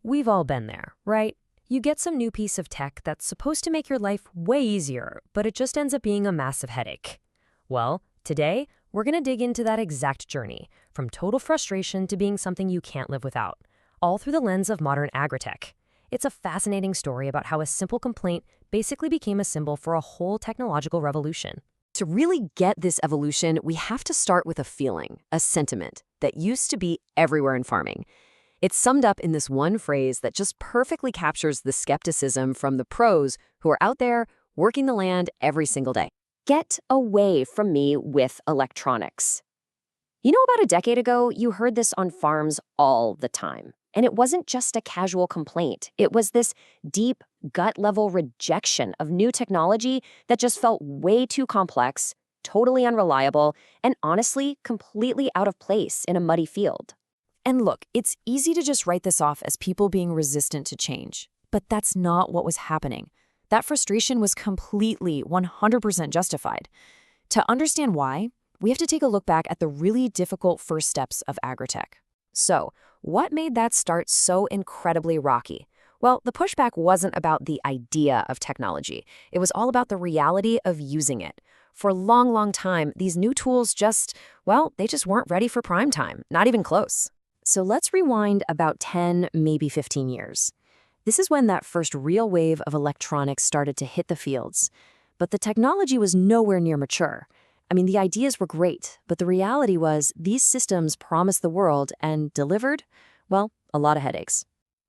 We've all been there, right? You get some new piece of tech that's supposed to make your life way easier, but it just ends up being a massive headache. Well, today, we're going to dig into that exact journey, from total frustration to being something you can't live without, all through the lens of modern agritech. It's a fascinating story about how a simple complaint basically became a symbol for a whole technological revolution. To really get this evolution, we have to start with a feeling, a sentiment, that used to be everywhere in farming. It's summed up in this one phrase that just perfectly captures the skepticism from the pros who are out there working the land every single day. Get away from me with electronics. You know, about a decade ago, you heard this on farms all the time. And it wasn't just a casual complaint. It was this deep, gut-level rejection of new technology that just felt way too complex, totally unreliable, and honestly, completely out of place in a muddy field. And look, it's easy to just write this off as people being resistant to change. But that's not what was happening. That frustration was completely 100% justified. To understand why, we have to take a look back at the really difficult first steps of agritech. So, what made that start so incredibly rocky? Well, the pushback wasn't about the idea of technology. It was all about the reality of using it. For a long, long time, these new tools they just weren't ready for prime time, not even close. So let's rewind about 10, maybe 15 years. This is when that first real wave of electronics started to hit the fields. But the technology was nowhere near mature. I mean, the ideas were great, but the reality was these systems promised the world and delivered, a lot of headaches.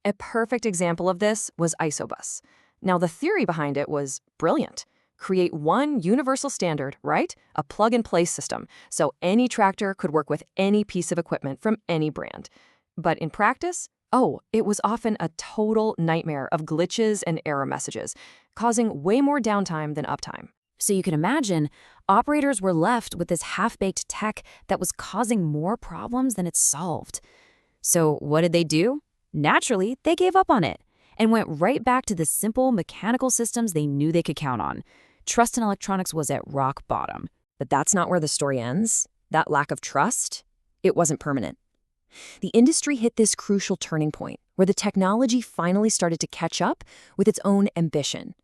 A perfect example of this was ISOBUS. Now, the theory behind it was brilliant. Create one universal standard, right? A plug-and-play system, so any tractor could work with any piece of equipment from any brand. But in practice, it was often a total nightmare of glitches and error messages, causing way more downtime than uptime. So you can imagine, operators were left with this half-baked tech that was causing more problems than it solved. So what did they do? Naturally, they gave up on it and went right back to the simple mechanical systems they knew they could count on. Trust in electronics was at rock bottom. But that's not where the story ends. That lack of trust, it wasn't permanent. The industry hit this crucial turning point where the technology finally started to catch up with its own ambition.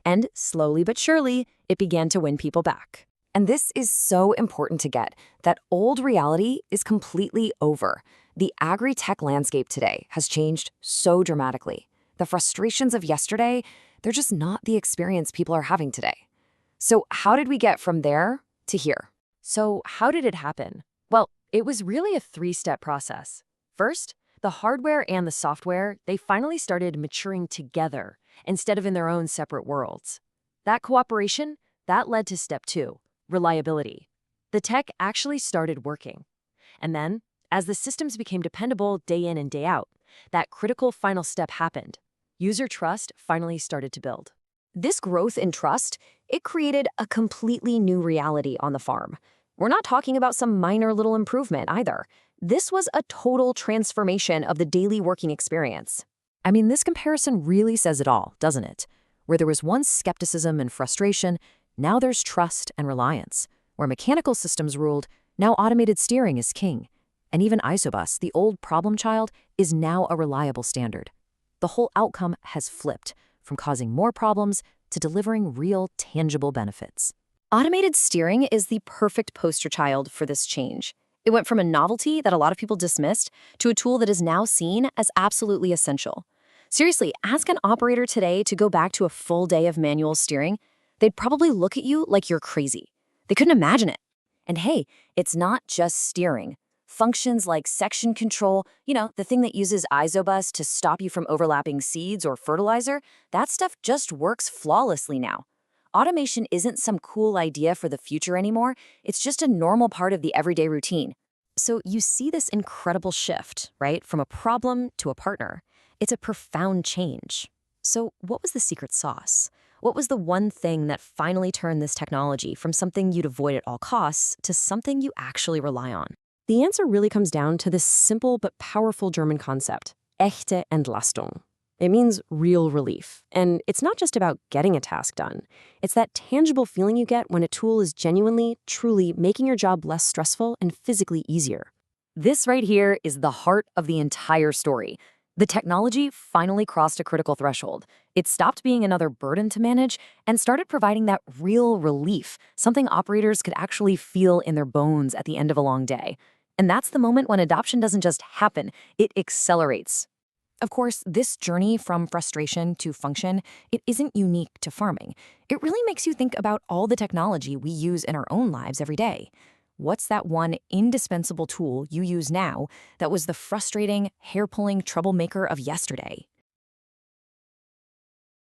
And slowly but surely, it began to win people back. And this is so important to get. That old reality is completely over. The agri-tech landscape today has changed so dramatically. The frustrations of yesterday, they're just not the experience people are having today. So how did we get from there to here? So how did it happen? Well, it was really a three-step process. First, the hardware and the software, they finally started maturing together instead of in their own separate worlds. That cooperation, that led to step 2, reliability. The tech actually started working. And then, as the systems became dependable day in and day out, that critical final step happened. User trust finally started to build. This growth in trust, it created a completely new reality on the farm. We're not talking about some minor little improvement either. This was a total transformation of the daily working experience. I mean, this comparison really says it all, doesn't it? Where there was once skepticism and frustration, now there's trust and reliance. Where mechanical systems ruled, now automated steering is king. And even ISOBUS, the old problem child, is now a reliable standard. The whole outcome has flipped, from causing more problems to delivering real, tangible benefits. Automated steering is the perfect poster child for this change. It went from a novelty that a lot of people dismissed to a tool that is now seen as absolutely essential. Seriously, ask an operator today to go back to a full day of manual steering. They'd probably look at you like you're crazy. They couldn't imagine it. And hey, it's not just steering. Functions like section control, the thing that uses ISOBUS to stop you from overlapping seeds or fertilizer, that stuff just works flawlessly now. Automation isn't some cool idea for the future anymore. It's just a normal part of the everyday routine. So you see this incredible shift, right? From a problem to a partner. It's a profound change. So what was the secret sauce? What was the one thing that finally turned this technology from something you'd avoid at all costs to something you actually rely on? The answer really comes down to this simple but powerful German concept, echte Entlastung. It means real relief. And it's not just about getting a task done. It's that tangible feeling you get when a tool is genuinely, truly making your job less stressful and physically easier. This right here is the heart of the entire story. The technology finally crossed a critical threshold. It stopped being another burden to manage and started providing that real relief, something operators could actually feel in their bones at the end of a long day. And that's the moment when adoption doesn't just happen, it accelerates. Of course, this journey from frustration to function, it isn't unique to farming. It really makes you think about all the technology we use in our own lives every day. What's that one indispensable tool you use now that was the frustrating, hair-pulling troublemaker of yesterday?